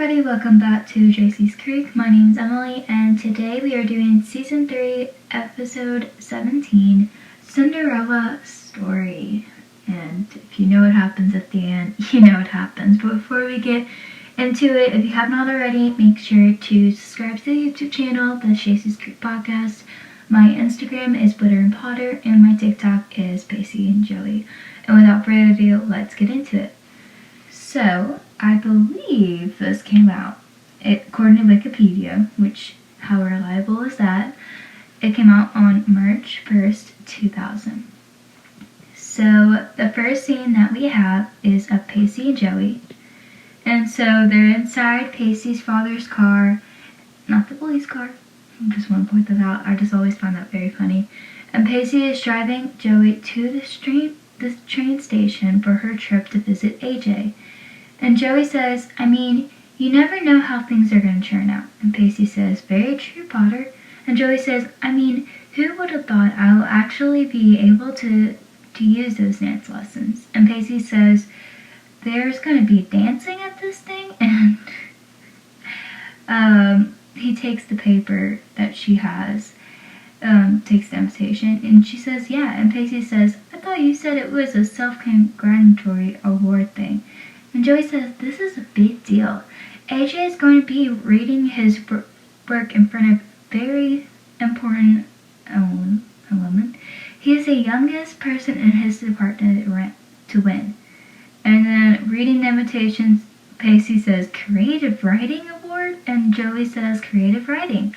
everybody, welcome back to Jacey's Creek. My name is Emily, and today we are doing Season 3, Episode 17, Cinderella Story. And if you know what happens at the end, you know what happens. But before we get into it, if you have not already, make sure to subscribe to the YouTube channel, that's Jacey's Creek Podcast. My Instagram is Witter and Potter, and my TikTok is Pacey and Joey. And without further ado, let's get into it. So, I believe this came out, according to Wikipedia, which, how reliable is that? It came out on March 1st, 2000. So, the first scene that we have is of Pacey and Joey. And so, they're inside Pacey's father's car, not the police car. I just want to point that out. I just always find that very funny. And Pacey is driving Joey to the train station for her trip to visit AJ. And Joey says, you never know how things are going to turn out. And Pacey says, very true, Potter. And Joey says, who would have thought I'll actually be able to use those dance lessons? And Pacey says, there's going to be dancing at this thing? And he takes the paper that she has, takes the invitation, and she says, yeah. And Pacey says, I thought you said it was a self-congratulatory award thing. And Joey says, this is a big deal. AJ is going to be reading his work in front of very important woman. He is the youngest person in his department to win. And then reading the invitations, Pacey says, creative writing award? And Joey says, creative writing.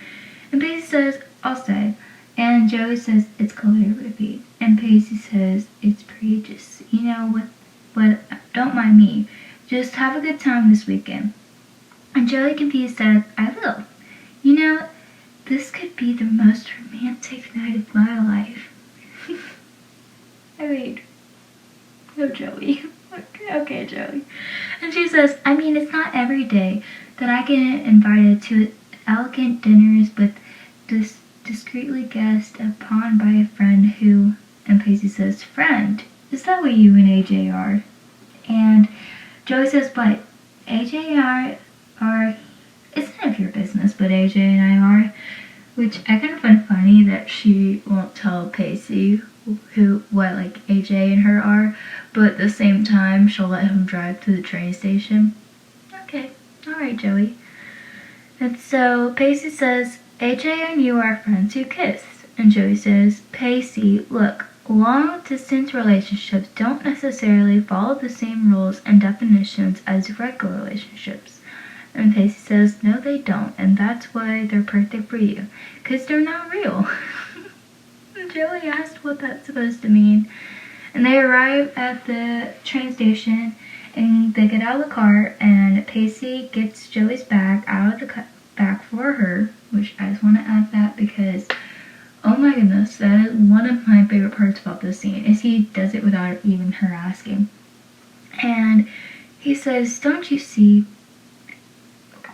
And Pacey says, I'll say. And Joey says, it's calligraphy. And Pacey says, it's pretty just, what, don't mind me. Just have a good time this weekend. And Joey, confused, says, I will. This could be the most romantic night of my life. No, Joey. Okay, Joey. And she says, it's not every day that I get invited to elegant dinners with this discreetly guessed upon by a friend who, and Pacey says, friend, is that what you and AJ are? And Joey says, but AJ and I are, it's none of your business, but AJ and I are, which I kind of find funny that she won't tell Pacey what AJ and her are, but at the same time, she'll let him drive to the train station. Okay, alright, Joey. And so Pacey says, AJ and you are friends who kiss. And Joey says, Pacey, look, long-distance relationships don't necessarily follow the same rules and definitions as regular relationships. And Pacey says, no, they don't, and that's why they're perfect for you, because they're not real. And Joey asked what that's supposed to mean. And they arrive at the train station, and they get out of the car, and Pacey gets Joey's bag out of the bag for her, which I just want to add that because, oh my goodness, that is one of my favorite parts about this scene, is he does it without even her asking. And he says, don't you see,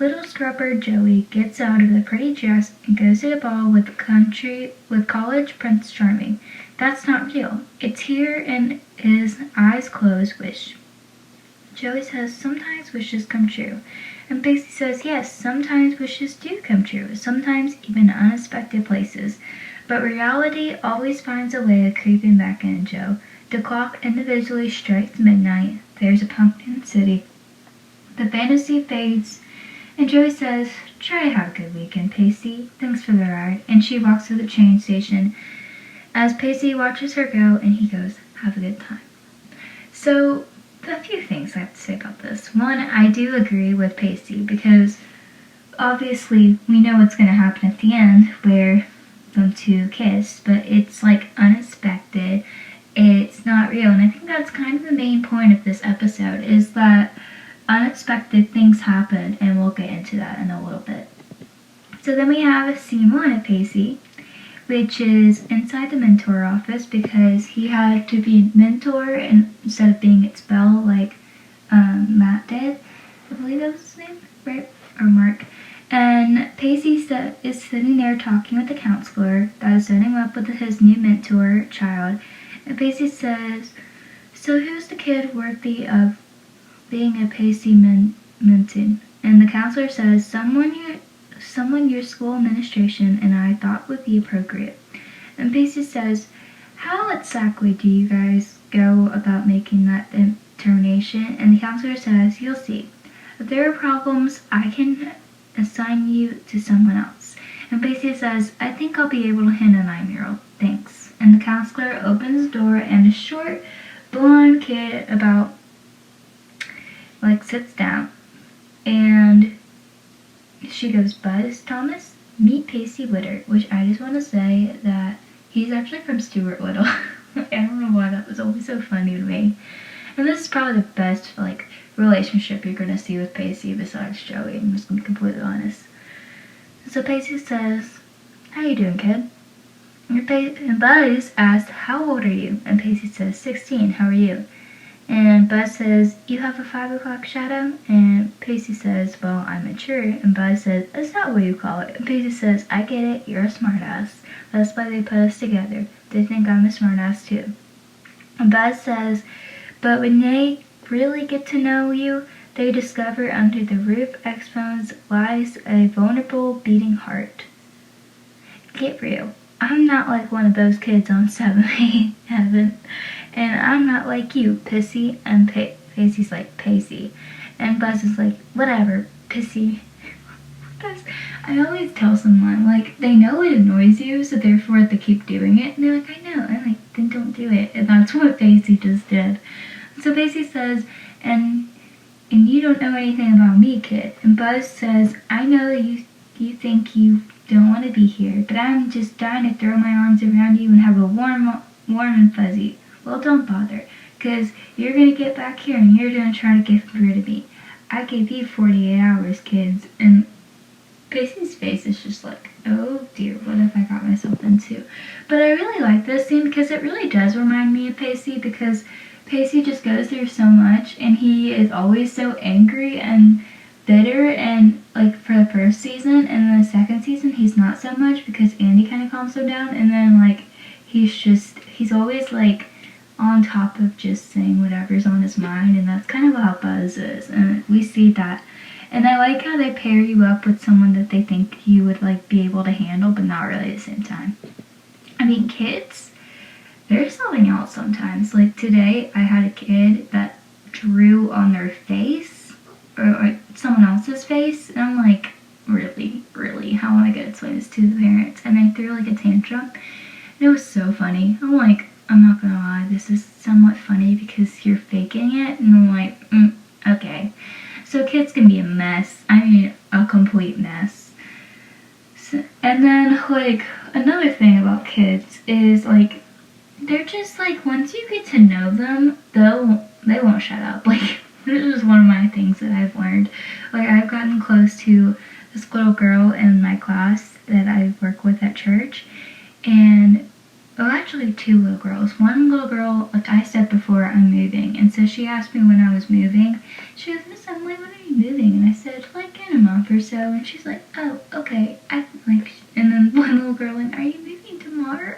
little scrubber Joey gets out of the pretty dress and goes to the ball with college Prince Charming. That's not real. It's here in his eyes closed wish. Joey says, sometimes wishes come true. And Pacey says, yes, sometimes wishes do come true, sometimes even unexpected places. But reality always finds a way of creeping back in, Joe. The clock individually strikes midnight. There's a pumpkin city. The fantasy fades, and Joey says, try to have a good weekend, Pacey. Thanks for the ride. And she walks to the train station as Pacey watches her go, and he goes, have a good time. So, a few things I have to say about this. One, I do agree with Pacey because obviously we know what's going to happen at the end where them two kiss, but it's unexpected. It's not real, and I think that's kind of the main point of this episode is that unexpected things happen, and we'll get into that in a little bit. So then we have scene 1 of Pacey, which is inside the mentor office because he had to be a mentor instead of being expelled like Matt did. I believe that was his name, right? Or Mark. And Pacey is sitting there talking with the counselor that is setting up with his new mentor child. And Pacey says, so who's the kid worthy of being a Pacey mentor? And the counselor says, someone your school administration and I thought would be appropriate. And Pacey says, how exactly do you guys go about making that determination? And the counselor says, you'll see. If there are problems, I can assign you to someone else. And Pacey says, I think I'll be able to handle a 9-year-old. Thanks. And the counselor opens the door and a short, blonde kid sits down. And she goes, Buzz Thomas, meet Pacey Witter, which I just want to say that he's actually from Stuart Little. I don't know why that was always so funny to me. And this is probably the best relationship you're gonna see with Pacey besides Joey. I'm just gonna be completely honest. So Pacey says, how you doing, kid? And Buzz asks, how old are you? And Pacey says, 16, how are you? And Buzz says, you have a 5 o'clock shadow? And Pacey says, well, I'm mature. And Buzz says, is that what you call it? And Pacey says, I get it, you're a smartass. That's why they put us together. They think I'm a smartass too. And Buzz says, but when they really get to know you, they discover under the roof X-Bones lies a vulnerable beating heart. Get real. I'm not like one of those kids on 7 Heaven. And I'm not like you, Pissy. And Pacey's like, Pacey. And Buzz is like, whatever, Pissy. I always tell someone, they know it annoys you, so therefore they keep doing it. And they're like, I know. And then don't do it. And that's what Pacey just did. So Pacey says, and you don't know anything about me, kid. And Buzz says, I know you think you don't want to be here, but I'm just dying to throw my arms around you and have a warm and fuzzy. Well, don't bother, because you're going to get back here and you're going to try to get rid of me. I gave you 48 hours, kids. And Pacey's face is just like, oh dear, what have I got myself into? But I really like this scene because it really does remind me of Pacey, because Pacey just goes through so much and he is always so angry and bitter, and for the first season, and then the second season he's not so much because Andy kind of calms him down, and then he's always on top of just saying whatever's on his mind, and that's kind of how Buzz is, and we see that. And I like how they pair you up with someone that they think you would be able to handle, but not really at the same time. I mean, kids, they're something else sometimes. Today I had a kid that drew on their face, or someone else's face, and I'm like, really, how am I gonna explain this to the parents? And they threw a tantrum, and it was so funny. I'm like, I'm not gonna lie, this is somewhat funny because you're faking it, and I'm like, okay. So kids can be a mess. I mean, a complete mess. So, and then another thing about kids is they're just once you get to know them, they won't shut up. This is one of my things that I've learned. I've gotten close to this little girl in my class that I work with at church, and actually 2 little girls. One little girl, I said before, I'm moving, and so she asked me when I was moving. She goes, Miss Emily, when are you moving? And I said, in a month or so. And she's like, oh, okay. And then one little girl went, are you moving tomorrow?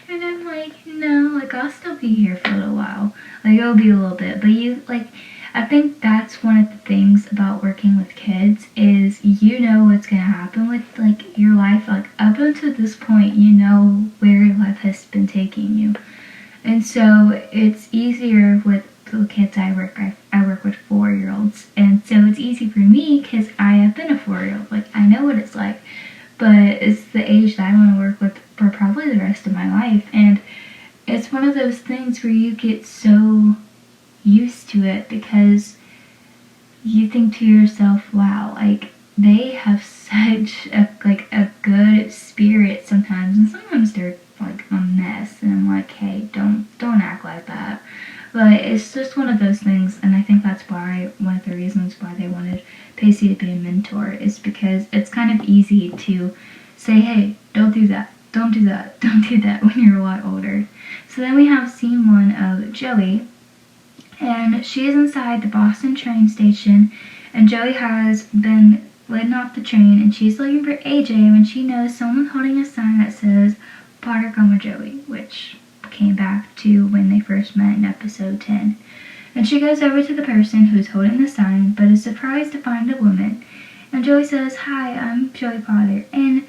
And I'm like, no, I'll still be here for a little while. It'll be a little bit, but I think that's one of the things about working with kids is you know what's going to happen with your life. Up until this point, you know where your life has been taking you. And so it's easier with the kids I work with 4-year-olds. And so it's easy for me because I have been a 4-year-old. I know what it's like. But it's the age that I want to work with for probably the rest of my life. And it's one of those things where you get so used to it because you think to yourself, wow, they have such a good spirit sometimes, and sometimes they're a mess, and I'm like, hey, don't act like that. But it's just one of those things, and I think that's why one of the reasons why they wanted Pacey to be a mentor is because it's kind of easy to say, hey, don't do that when you're a lot older. So then we have scene 1 of Joey, and she is inside the Boston train station, and Joey has been letting off the train, and she's looking for AJ when she knows someone holding a sign that says, Potter, come with Joey, which came back to when they first met in episode 10. And she goes over to the person who's holding the sign, but is surprised to find a woman. And Joey says, "Hi, I'm Joey Potter." And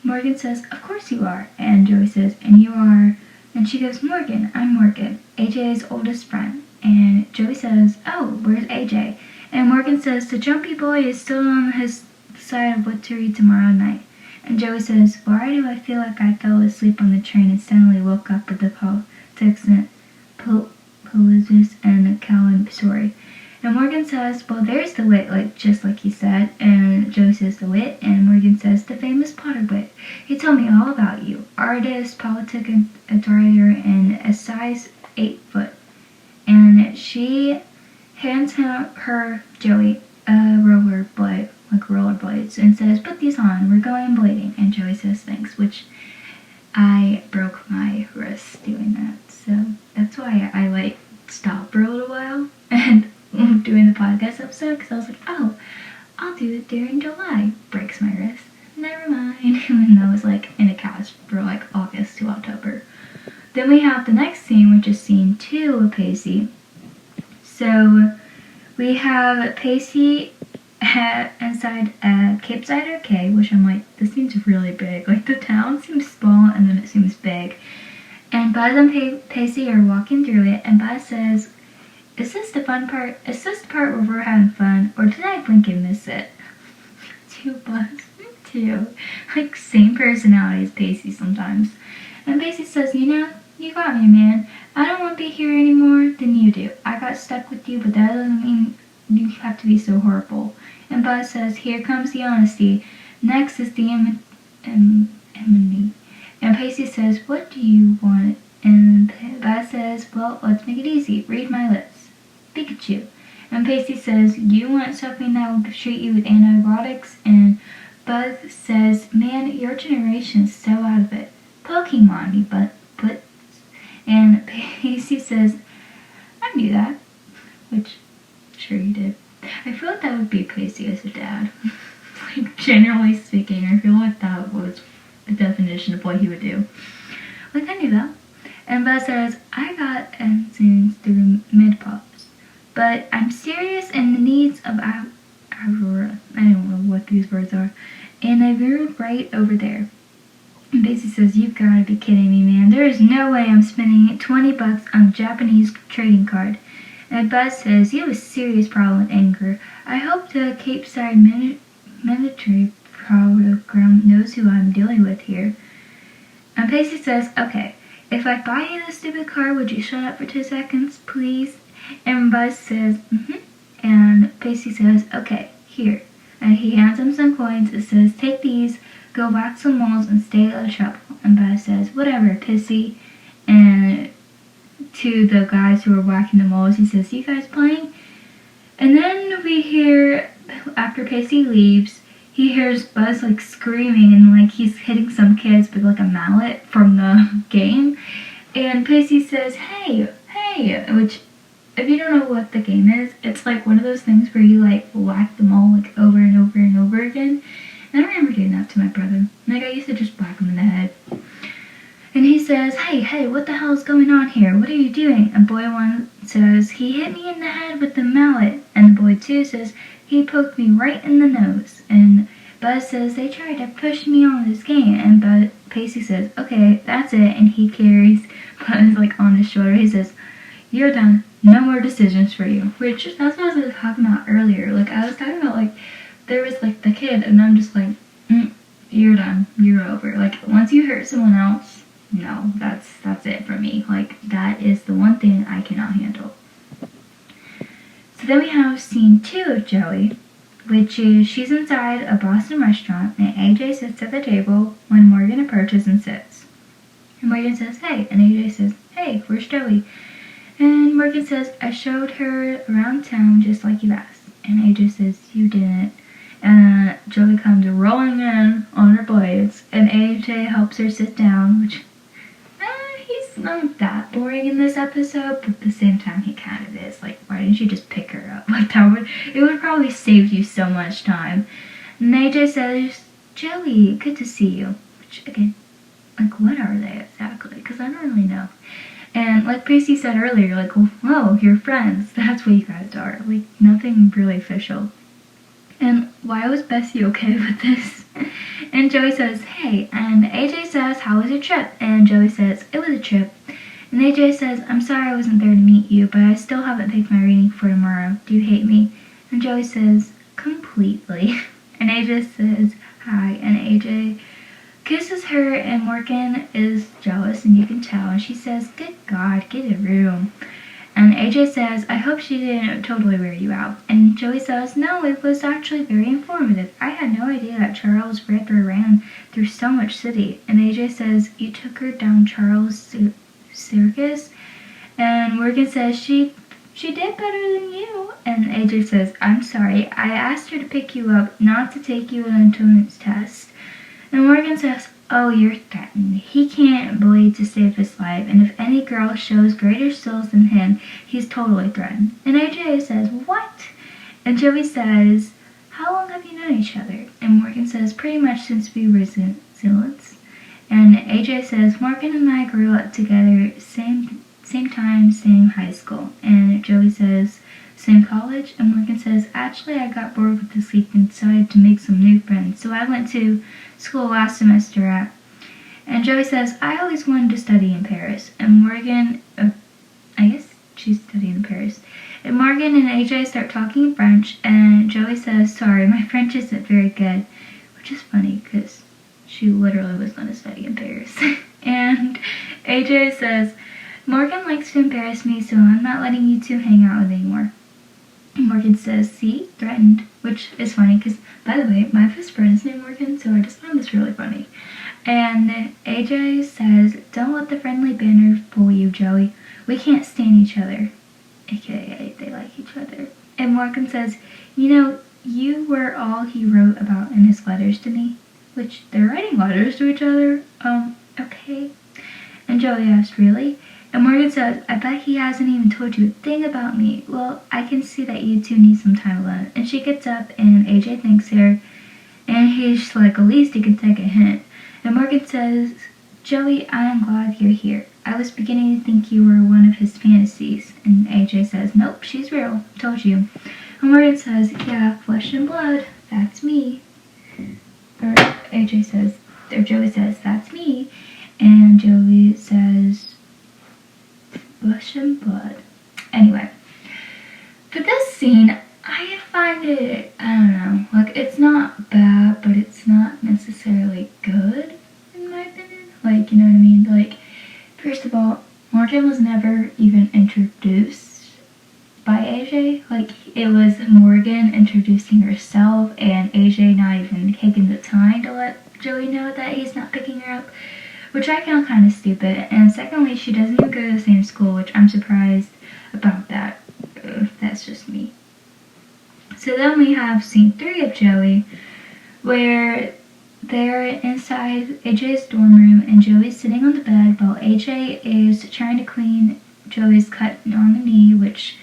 Morgan says, "Of course you are." And Joey says, "And you are?" And she goes, "Morgan, I'm Morgan, AJ's oldest friend." And Joey says, "Oh, where's AJ?" And Morgan says, "The jumpy boy is still on his side of what to read tomorrow night." And Joey says, "Why do I feel like I fell asleep on the train and suddenly woke up with the politics and politics and Callan story?" And Morgan says, "Well, there's the wit, just like he said." And Joey says, "The wit?" And Morgan says, "The famous Potter wit. He told me all about you. Artist, politic writer, and a size 8 foot." And she hands her Joey a rollerblades, and says, "Put these on, we're going blading." And Joey says, "Thanks," which I broke my wrist doing that. So that's why I stopped for a little while and doing the podcast episode, because I was like, oh, I'll do it during July. Breaks my wrist. Never mind. And that was in a cast for August to October. Then we have the next scene, which is scene 2 of Pacey. So we have Pacey inside a Cape Side Arcade, which I'm like, this seems really big. The town seems small and then it seems big. And Buzz and Pacey are walking through it, and Buzz says, "Is this the fun part? Is this the part where we're having fun? Or did I blink and miss it?" Too, Buzz. Too. Same personality as Pacey sometimes. And Pacey says, "You got me, man. I don't want to be here any more than you do. I got stuck with you, but that doesn't mean you have to be so horrible." And Buzz says, "Here comes the honesty. Next is the enmity." And Pacey says, "What do you want?" And Buzz says, "Well, let's make it easy. Read my lips. Pikachu." And Pacey says, "You want something that will treat you with antibiotics?" And Buzz says, "Man, your generation's so out of it. Pokemon, you but." And Pacey says, "I knew that." Which, sure you did. I feel like that would be Pacey as a dad. Generally speaking, I feel like that was the definition of what he would do. I knew that. And Buzz says, "I got ensigns through mid-pops, but I'm serious in the needs of Aurora." I don't know what these words are. "And I grew right over there." And Pacey says, "You've got to be kidding me, man. There is no way I'm spending $20 on a Japanese trading card." And Buzz says, "You have a serious problem with anger. I hope the Cape Side military program knows who I'm dealing with here." And Pacey says, "Okay, if I buy you this stupid car, would you shut up for 2 seconds, please?" And Buzz says, "Mm-hmm." And Pacey says, "Okay, here." And he hands him some coins. It says, "Take these, go whack some walls, and stay out of trouble." And Buzz says, "Whatever, Pissy." And to the guys who are whacking the walls, he says, "You guys playing?" And then we hear, after Pacey leaves, he hears Buzz screaming and he's hitting some kids with a mallet from the game. And Pacey says, "Hey, hey," which, if you don't know what the game is, it's one of those things where you whack them all over and over and over again. And I remember doing that to my brother. I used to just whack him in the head. And he says, hey, what the hell is going on here? What are you doing?" And boy 1 says, "He hit me in the head with the mallet." And boy 2 says, "He poked me right in the nose." And Buzz says, "They tried to push me on this game." And Pacey says, "Okay, that's it." And he carries Buzz on his shoulder. He says, "You're done. No more decisions for you." Which, that's what I was talking about earlier. I was talking about there was the kid, and I'm just you're done. You're over. Once you hurt someone else, no, that's it for me. That is the one thing I cannot handle. So then we have scene 2 of Joey, which is she's inside a Boston restaurant, and AJ sits at the table when Morgan approaches and sits. And Morgan says, "Hey," and AJ says, "Hey, where's Joey?" And Morgan says, "I showed her around town just like you asked." And AJ says, "You didn't." And Joey comes rolling in on her blades, and AJ helps her sit down, which he's not that boring in this episode, but at the same time he kind of is. Why didn't you just pick her up? It would probably save you so much time. And AJ says, "Joey, good to see you." Which, again, what are they exactly? Because I don't really know. And like Pacey said earlier, like, whoa, you're friends. That's what you guys are. Like, nothing really official. And why was Bessie okay with this? And Joey says, hey. And AJ says, how was your trip? And Joey says, it was a trip. And AJ says, I'm sorry I wasn't there to meet you, but I still haven't picked my reading for tomorrow. Do you hate me? And Joey says, completely. And AJ says, hi. And AJ kisses her, and Morgan is jealous, and you can tell. And she says, good God, get a room. And AJ says, I hope she didn't totally wear you out. And Joey says, no, it was actually very informative. I had no idea that Charles Witter ran through so much city. And AJ says, you took her down Charles' circus? And Morgan says, she did better than you. And AJ says, I'm sorry. I asked her to pick you up, not to take you an entrance test. And Morgan says, oh, you're threatened. He can't bleed to save his life, and if any girl shows greater skills than him, he's totally threatened. And AJ says, what? And Joey says, how long have you known each other? And Morgan says, pretty much since we were zealots. And AJ says, Morgan and I grew up together, same time, same high school. And Joey says, same college? And Morgan says, actually I got bored with the sleep and decided to make some new friends, so I went to school last semester at. And Joey says, I always wanted to study in Paris. And Morgan, I guess she's studying in Paris. And Morgan and AJ start talking in French, and Joey says, sorry, my French isn't very good. Which is funny, because she literally was going to study in Paris. And AJ says, Morgan likes to embarrass me, so I'm not letting you two hang out with anymore. And Morgan says, see, threatened, which is funny because, by the way, my best friend is named Morgan, so I just found this really funny. And AJ says, don't let the friendly banner fool you, Joey. We can't stand each other. AKA, they like each other. And Morgan says, you know, you were all he wrote about in his letters to me. Which, they're writing letters to each other? Okay. And Joey asks, really? And Morgan says, I bet he hasn't even told you a thing about me. Well, I can see that you two need some time alone. And she gets up, and AJ thanks her. And he's like, at least he can take a hint. And Morgan says, Joey, I am glad you're here. I was beginning to think you were one of his fantasies. And AJ says, nope, she's real. Told you. And Morgan says, yeah, flesh and blood. That's me. Or AJ says, or Joey says, that's me. And Joey says, flesh and blood. Anyway, for this scene, I find it, I don't know, like, it's not bad, but it's not necessarily good, in my opinion. Like, you know what I mean? Like, first of all, Morgan was never even introduced by AJ. Like, it was Morgan introducing herself, and AJ not even taking the time to let Joey know that he's not picking her up, which I found kind of stupid. And secondly, she doesn't even go to the same school, which I'm surprised about that. That's just me. So then we have scene 3 of Joey, where they're inside AJ's dorm room, and Joey's sitting on the bed while AJ is trying to clean Joey's cut on the knee, which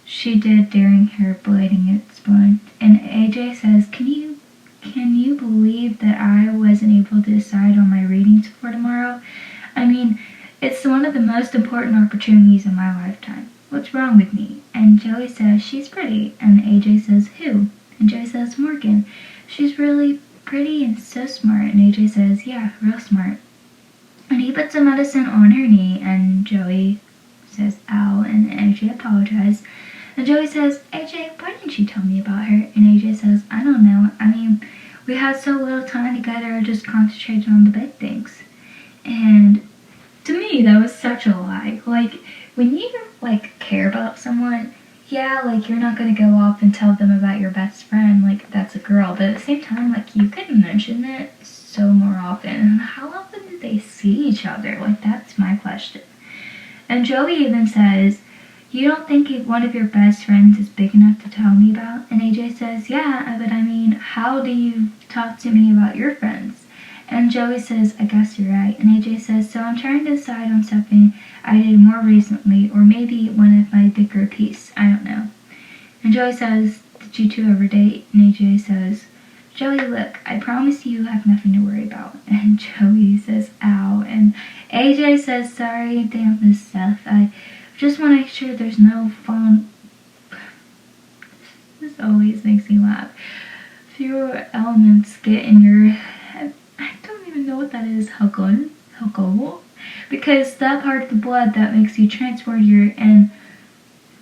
she did during her blading experiment. And AJ says, Can you believe that I wasn't able to decide on my readings for tomorrow? I mean, it's one of the most important opportunities of my lifetime. What's wrong with me? And Joey says, she's pretty. And AJ says, who? And Joey says, Morgan. She's really pretty and so smart. And AJ says, yeah, real smart. And he puts some medicine on her knee, and Joey says, ow, and AJ apologizes. And Joey says, AJ, why didn't you tell me about her? And AJ says, I don't know. I mean, we had so little time together, I just concentrated on the big things. And to me, that was such a lie. Like, when you, care about someone, yeah, you're not going to go off and tell them about your best friend, that's a girl. But at the same time, you could mention it so more often. And how often do they see each other? That's my question. And Joey even says, you don't think one of your best friends is big enough to tell me about? And AJ says, yeah, but I mean, how do you talk to me about your friends? And Joey says, I guess you're right. And AJ says, so I'm trying to decide on something I did more recently, or maybe one of my bigger pieces. I don't know. And Joey says, did you two ever date? And AJ says, Joey, look, I promise you have nothing to worry about. And Joey says, ow. And AJ says, sorry, damn this stuff. I just want to make sure there's no phone. This always makes me laugh. Fewer elements get in your head. I don't even know what that is. Huckle. Because that part of the blood that makes you transport your, and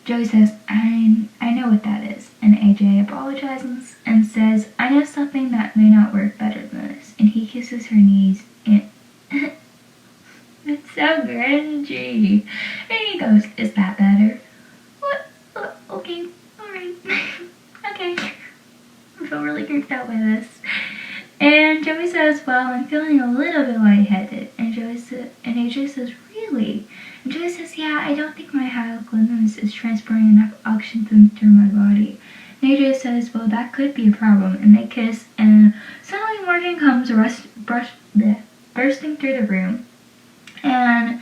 Joey says, I know what that is. And AJ apologizes and says, I know something that may not work better than this. And he kisses her knees and it's so cringy. And he goes, is that better? What? Okay, alright. Okay. I feel really creeped out by this. And Joey says, well, I'm feeling a little bit lightheaded. And AJ says, really? And Joey says, yeah, I don't think my high cleanliness is transporting enough oxygen through my body. And AJ says, well, that could be a problem. And they kiss, and suddenly Morgan comes bursting through the room. And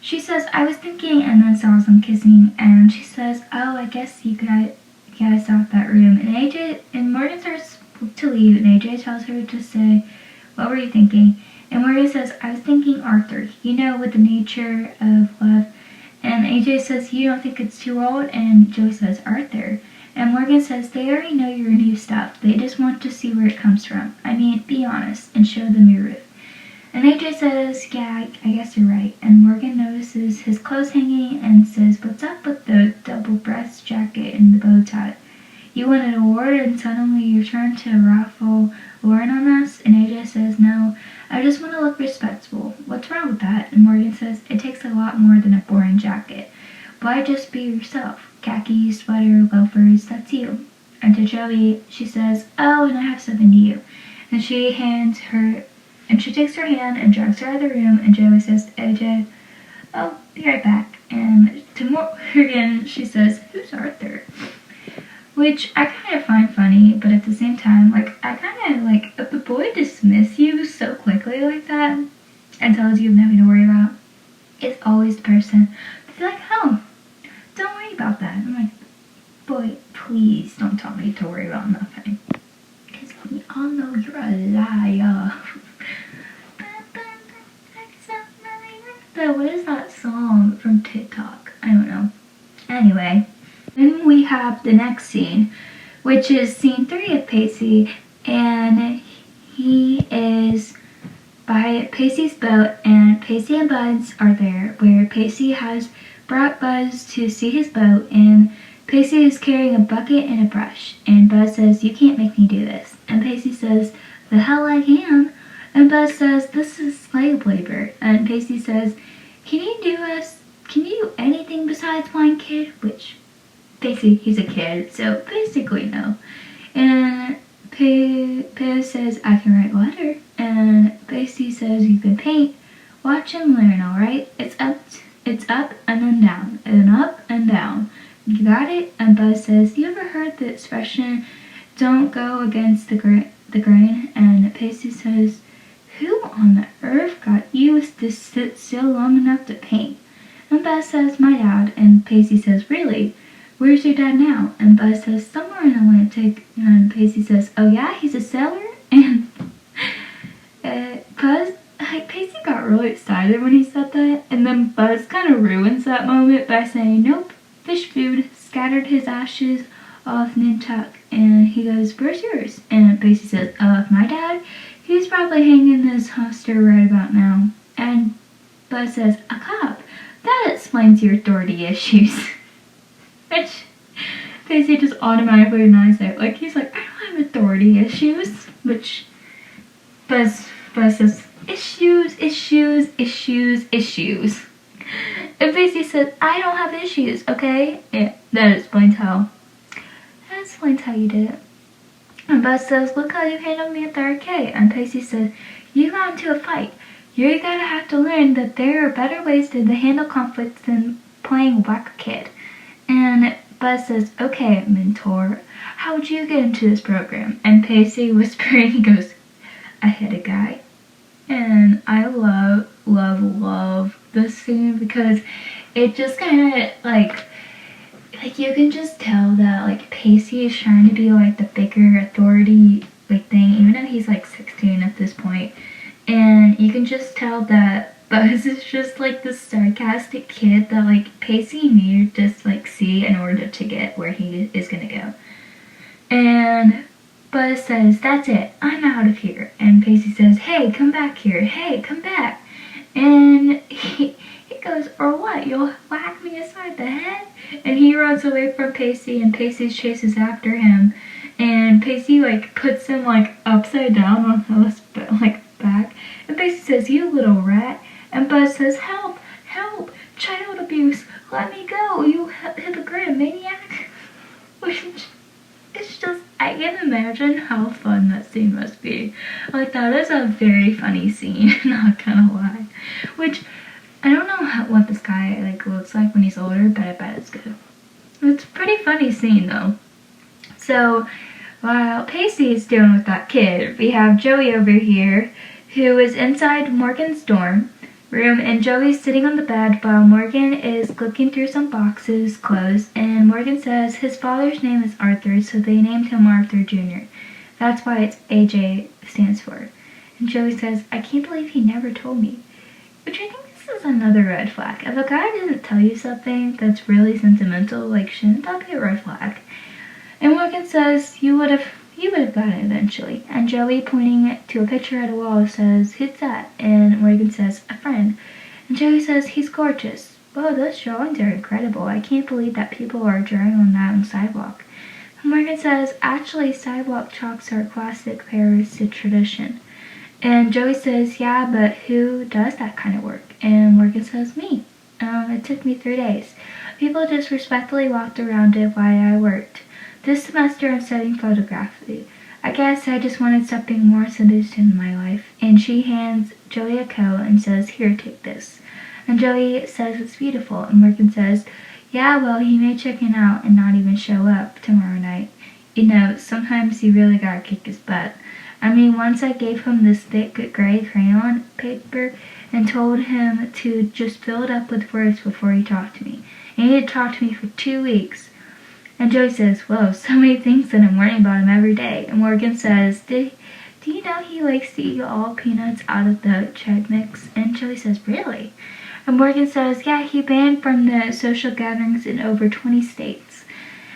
she says, I was thinking, and then saw them kissing, and she says, oh, I guess you guys off that room. And Morgan starts to leave, and AJ tells her to say, what were you thinking? And Morgan says, I was thinking Arthur, with the nature of love. And AJ says, you don't think it's too old? And Joey says, Arthur. And Morgan says, they already know your new stuff. They just want to see where it comes from. I mean, be honest and show them your root. And AJ says, yeah, I guess you're right. And Morgan notices his clothes hanging and says, what's up with the double-breast jacket and the bow tie? You won an award and suddenly you're trying to raffle Lauren on us? And AJ says, no, I just want to look respectable. What's wrong with that? And Morgan says, it takes a lot more than a boring jacket. Why just be yourself? Khaki, sweater, loafers, that's you. And to Joey, she says, oh, and I have something to you. And she takes her hand and drags her out of the room, and Joey says to AJ, I'll be right back. And to Morgan, she says, who's Arthur? Which I kind of find funny, but at the same time, if the boy dismisses you so quickly like that and tells you nothing to worry about, it's always the person that's like, oh, don't worry about that. I'm like, boy, please don't tell me to worry about nothing. Because we all know you're a liar. What is that song from TikTok? I don't know. Anyway, then we have the next scene, which is scene 3 of Pacey, and he is by Pacey's boat, and Pacey and Buzz are there, where Pacey has brought Buzz to see his boat, and Pacey is carrying a bucket and a brush, and Buzz says, you can't make me do this. And Pacey says, the hell I can. And Buzz says, this is slave labor. And Pacey says, can you do anything besides blind kid? Which, Pacey, he's a kid, so basically no. And Pacey says, I can write letter. And Pacey says, you can paint. Watch and learn, alright? It's up and then down, and up and down. You got it? And Buzz says, you ever heard the expression, don't go against the grain? And Pacey says, who on the earth got you to sit still long enough to paint? And Buzz says, my dad. And Pacey says, really? Where's your dad now? And Buzz says, somewhere in Atlantic. And Pacey says, oh yeah, he's a sailor? And Pacey got really excited when he said that. And then Buzz kind of ruins that moment by saying, nope, fish food, scattered his ashes off Nantucket. And he goes, where's yours? And Pacey says, my dad? He's probably hanging this hoster right about now. And Buzz says, a cop. That explains your authority issues. Which Pacey just automatically denies it. Like, he's like, I don't have authority issues. Which Buzz says, issues. And Pacey says, I don't have issues, okay? Yeah, that explains how you did it. And Buzz says, look how you handled me at the arcade. And Pacey says, you got into a fight. You're gonna have to learn that there are better ways to handle conflicts than playing whack-a-kid. And Buzz says, okay, mentor, how'd you get into this program? And Pacey whispering goes, I hit a guy. And I love this scene because it just kind of like you can just tell that like Pacey is trying to be like the bigger authority like thing, even though he's like 16 at this point. And you can just tell that Buzz is just like this sarcastic kid that like Pacey needed to just like see in order to get where he is gonna go. And Buzz says, "That's it, I'm out of here." And Pacey says, "Hey, come back here. Hey, come back." And he goes, "Or what? You'll whack me aside the head?" And he runs away from Pacey, and Pacey chases after him. And Pacey like puts him like upside down on his like back. And Pacey says, "You little rat." And Buzz says, "Help! Help! Child abuse! Let me go, you hypocrite maniac!" Which it's just, I can imagine how fun that scene must be. Like, that is a very funny scene, not gonna lie. Which, I don't know what this guy like looks like when he's older, but I bet it's good. It's a pretty funny scene though. So, while Pacey is dealing with that kid, we have Joey over here, who is inside Morgan's dorm room, and Joey's sitting on the bed while Morgan is looking through some boxes, clothes, and Morgan says his father's name is Arthur, so they named him Arthur Jr. That's why it's AJ stands for. And Joey says, "I can't believe he never told me." Which I think this is another red flag. If a guy doesn't tell you something that's really sentimental, like, shouldn't that be a red flag? And Morgan says, you would have got it eventually. And Joey, pointing to a picture at a wall, says, "Who's that?" And Morgan says, "A friend." And Joey says, "He's gorgeous." "Whoa, those drawings are incredible. I can't believe that people are drawing on that on the sidewalk." And Morgan says, "Actually, sidewalk chalks are a classic Paris tradition." And Joey says, "Yeah, but who does that kind of work?" And Morgan says, "Me. It took me 3 days. People just respectfully walked around it while I worked. This semester I'm studying photography. I guess I just wanted something more sinister in my life." And she hands Joey a coat and says, "Here, take this." And Joey says it's beautiful. And Morgan says, "Yeah, well, he may check in out and not even show up tomorrow night. You know, sometimes you really gotta kick his butt. I mean, once I gave him this thick gray crayon paper and told him to just fill it up with words before he talked to me. And he had talked to me for 2 weeks." And Joey says, "Whoa, so many things that I'm learning about him every day." And Morgan says, Do you know he likes to eat all peanuts out of the cheddar mix?" And Joey says, "Really?" And Morgan says, "Yeah, he banned from the social gatherings in over 20 states."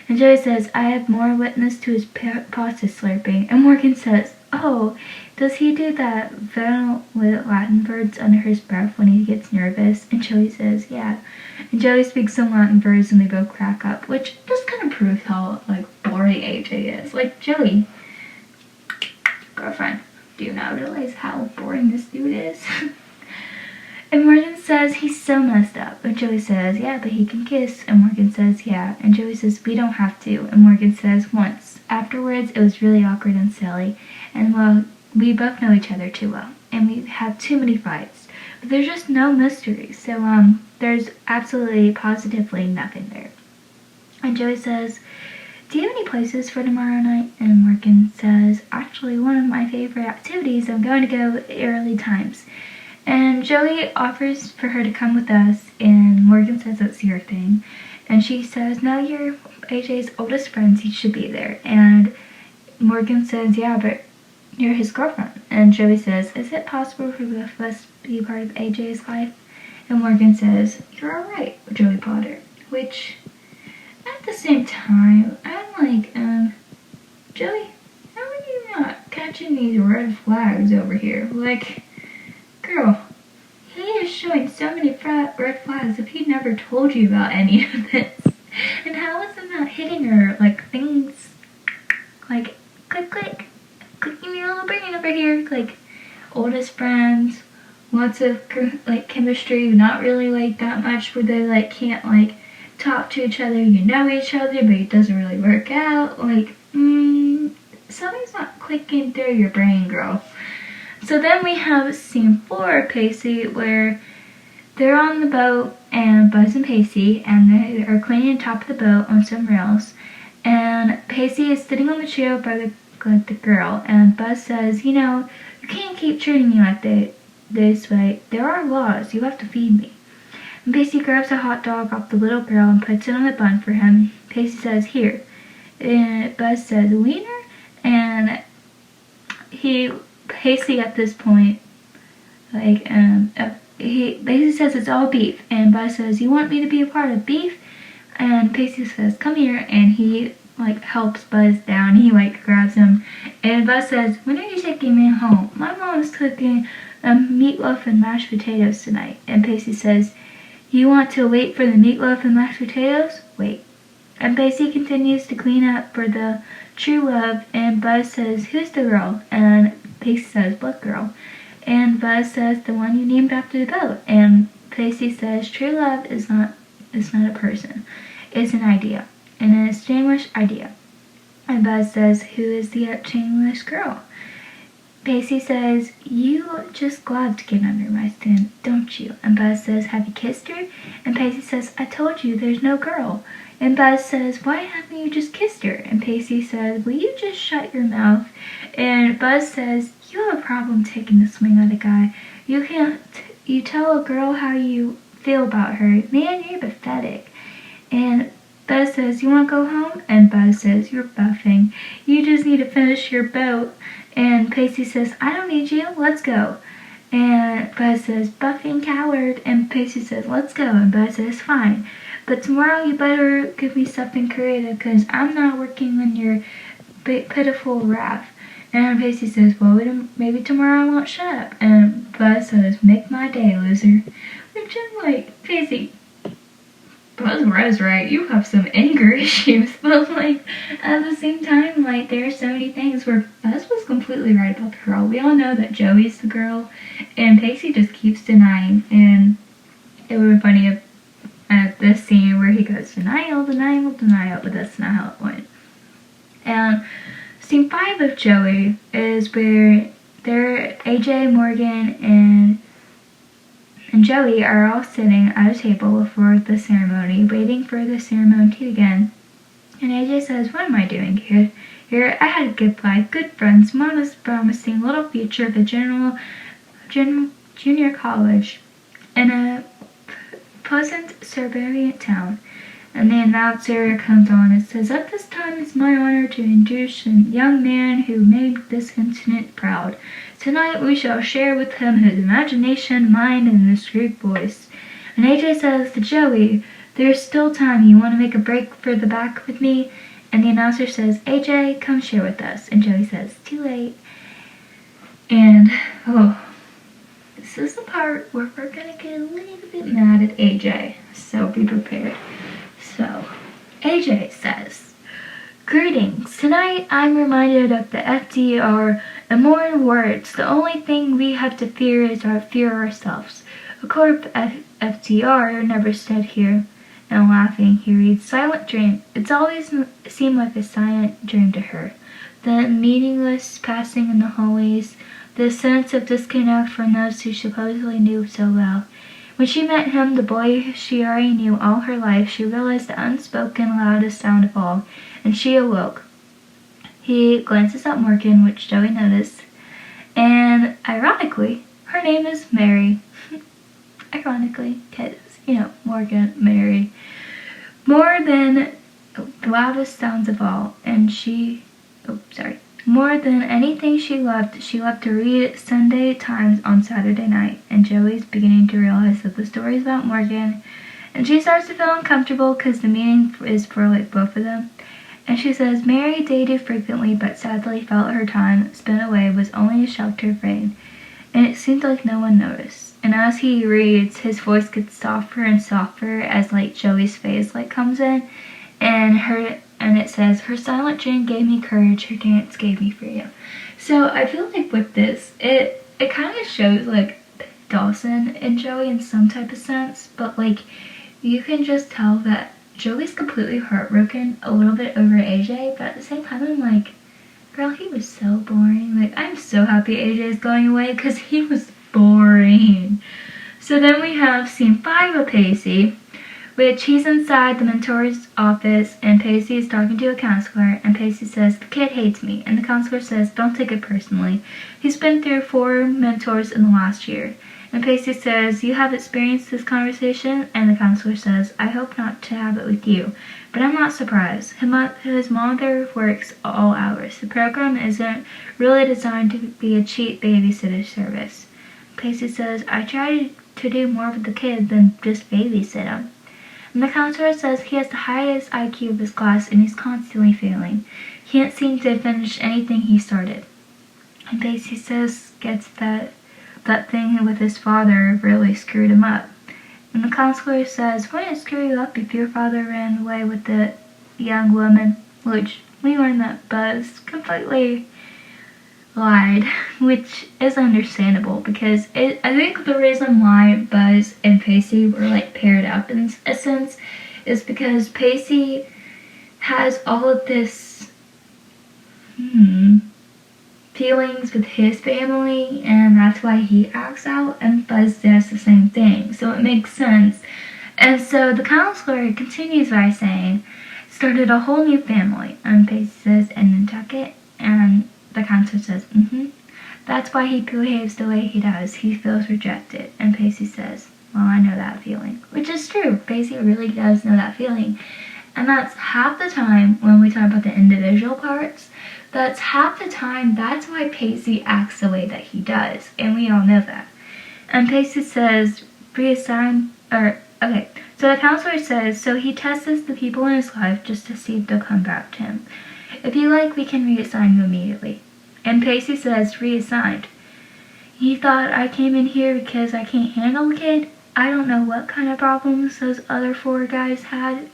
And Joey says, "I have more witness to his pasta slurping." And Morgan says, "Oh, does he do that venom with Latin words under his breath when he gets nervous?" And Joey says, "Yeah." And Joey speaks some Latin words and they both crack up, which just kind of proves how like boring AJ is. Like, Joey, girlfriend, do you not realize how boring this dude is? And Morgan says he's so messed up. And Joey says, "Yeah, but he can kiss." And Morgan says, "Yeah." And Joey says, "We don't have to." And Morgan says, "Once. Afterwards, it was really awkward and silly. And well, we both know each other too well. And we've had too many fights. But there's just no mystery. So, there's absolutely, positively nothing there." And Joey says, "Do you have any places for tomorrow night?" And Morgan says, "Actually, one of my favorite activities, I'm going to go early times." And Joey offers for her to come with us, and Morgan says that's your thing. And she says, "No, you're AJ's oldest friends, you should be there." And Morgan says, "Yeah, but you're his girlfriend." And Joey says, "Is it possible for both of us to be part of AJ's life?" And Morgan says, "You're alright, Joey Potter." Which, at the same time, I'm like, Joey, how are you not catching these red flags over here? Like, girl, he is showing so many red flags if he never told you about any of this. And how is it not hitting her? Like, things, like, click, click, clicking your little brain over here. Like, oldest friends, lots of, like, chemistry, not really, like, that much where they, like, can't, like, talk to each other. You know each other, but it doesn't really work out. Like, something's not clicking through your brain, girl. So then we have scene 4, Pacey, where they're on the boat, and Buzz and Pacey, and they are cleaning the top of the boat on some rails. And Pacey is sitting on the chair by the girl, and Buzz says, "You know, you can't keep treating me like this way. There are laws. You have to feed me." And Pacey grabs a hot dog off the little girl and puts it on the bun for him. Pacey says, "Here." And Buzz says, "Wiener?" And Pacey at this point, like, Pacey says it's all beef, and Buzz says, you want me to be a part of beef? And Pacey says, come here, and he, like, helps Buzz down. He, like, grabs him, and Buzz says, when are you taking me home? My mom's cooking meatloaf and mashed potatoes tonight. And Pacey says, you want to wait for the meatloaf and mashed potatoes? Wait. And Pacey continues to clean up for the true love, and Buzz says, who's the girl? And Pacey says, what girl? And Buzz says, the one you named after the goat. And Pacey says, true love is not a person. It's an idea. An extinguished idea. And Buzz says, who is the extinguished girl? Pacey says, you just glad to get under my skin, don't you? And Buzz says, have you kissed her? And Pacey says, I told you there's no girl. And Buzz says, why haven't you just kissed her? And Pacey says, will you just shut your mouth? And Buzz says, you have a problem taking the swing on a guy. You can't, you tell a girl how you feel about her. Man, you're pathetic. And Buzz says, you want to go home? And Buzz says, you're buffing. You just need to finish your boat. And Pacey says, I don't need you. Let's go. And Buzz says, buffing coward. And Pacey says, let's go. And Buzz says, fine. But tomorrow you better give me something creative because I'm not working on your pitiful wrath. And Pacey says, well, maybe tomorrow I won't shut up. And Buzz says, make my day, loser. Which is like, Pacey, Buzz was right. You have some anger issues. But, like, at the same time, like, there are so many things where Buzz was completely right about the girl. We all know that Joey's the girl. And Pacey just keeps denying. And it would be funny if at this scene where he goes, denial, denial, denial. But that's not how it went. And scene 5 of Joey is where AJ, Morgan, and Joey are all sitting at a table before the ceremony, waiting for the ceremony to begin. And AJ says, what am I doing here? I had a good life, good friends, modest, promising little future of a junior college in a pleasant suburban town. And the announcer comes on and says, at this time it's my honor to introduce a young man who made this continent proud. Tonight we shall share with him his imagination, mind, and his great voice. And AJ says to Joey, there's still time. You want to make a break for the back with me? And the announcer says, AJ, come share with us. And Joey says, too late. And, this is the part where we're going to get a little bit mad at AJ. So be prepared. So, AJ says, greetings. Tonight I'm reminded of the FDR immortal words. The only thing we have to fear is our fear ourselves. A quote of FDR never said here. And laughing, he reads, silent dream. It's always seemed like a silent dream to her. The meaningless passing in the hallways, the sense of disconnect from those who supposedly knew so well. When she met him, the boy she already knew all her life, she realized the unspoken loudest sound of all, and she awoke. He glances at Morgan, which Joey noticed, and ironically, her name is Mary. Ironically, because, Morgan, Mary. More than the loudest sounds of all, and more than anything she loved to read Sunday Times on Saturday night, and Joey's beginning to realize that the story's about Morgan, and she starts to feel uncomfortable because the meaning is for, both of them. And she says, Mary dated frequently, but sadly felt her time spent away was only a sheltered rain, and it seemed like no one noticed. And as he reads, his voice gets softer and softer as, Joey's face, comes in, and it says, her silent dream gave me courage, her dance gave me freedom. So I feel like with this, it kind of shows, Dawson and Joey in some type of sense, but, you can just tell that Joey's completely heartbroken a little bit over AJ, but at the same time, I'm like, girl, he was so boring. I'm so happy AJ is going away because he was boring. So then we have scene 5 of Pacey, which he's inside the mentor's office, and Pacey is talking to a counselor, and Pacey says, the kid hates me, and the counselor says, don't take it personally. He's been through 4 mentors in the last year. And Pacey says, "You have experienced this conversation?" And the counselor says, "I hope not to have it with you. But I'm not surprised. His mother works all hours. The program isn't really designed to be a cheap babysitter service." Pacey says, "I try to do more with the kid than just babysit him." And the counselor says he has the highest IQ of his class and he's constantly failing. He can't seem to finish anything he started. And Pacey says gets that thing with his father really screwed him up. And the counselor says, "Wouldn't it screw you up if your father ran away with the young woman?" Which we learned that Buzz completely lied, which is understandable because I think the reason why Buzz and Pacey were like paired up in a sense is because Pacey has all of this feelings with his family, and that's why he acts out, and Buzz does the same thing, so it makes sense. And so the counselor continues by saying, "Started a whole new family," and Pacey says, "in Nantucket," and the counselor says, "That's why he behaves the way he does. He feels rejected." And Pacey says, "Well, I know that feeling," which is true. Pacey really does know that feeling. And that's half the time when we talk about the individual parts, that's half the time that's why Pacey acts the way that he does. And we all know that. And Pacey says, so the counselor says, "So he tests the people in his life just to see if they'll come back to him. If you like, we can reassign you immediately." And Pacey says, "Reassigned? You thought I came in here because I can't handle the kid? I don't know what kind of problems those other 4 guys had.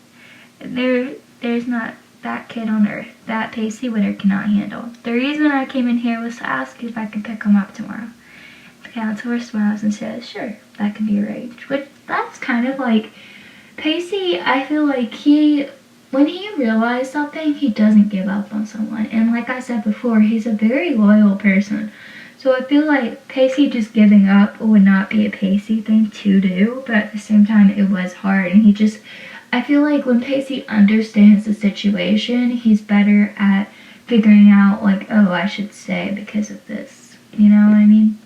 There's not that kid on earth that Pacey Witter cannot handle. The reason I came in here was to ask if I could pick him up tomorrow." The counselor smiles and says, "Sure, that can be arranged." Which, that's kind of like, Pacey, I feel like when he realizes something, he doesn't give up on someone. And like I said before, he's a very loyal person. So I feel like Pacey just giving up would not be a Pacey thing to do, but at the same time, it was hard. And I feel like when Pacey understands the situation, he's better at figuring out, like, oh, I should stay because of this. You know what I mean?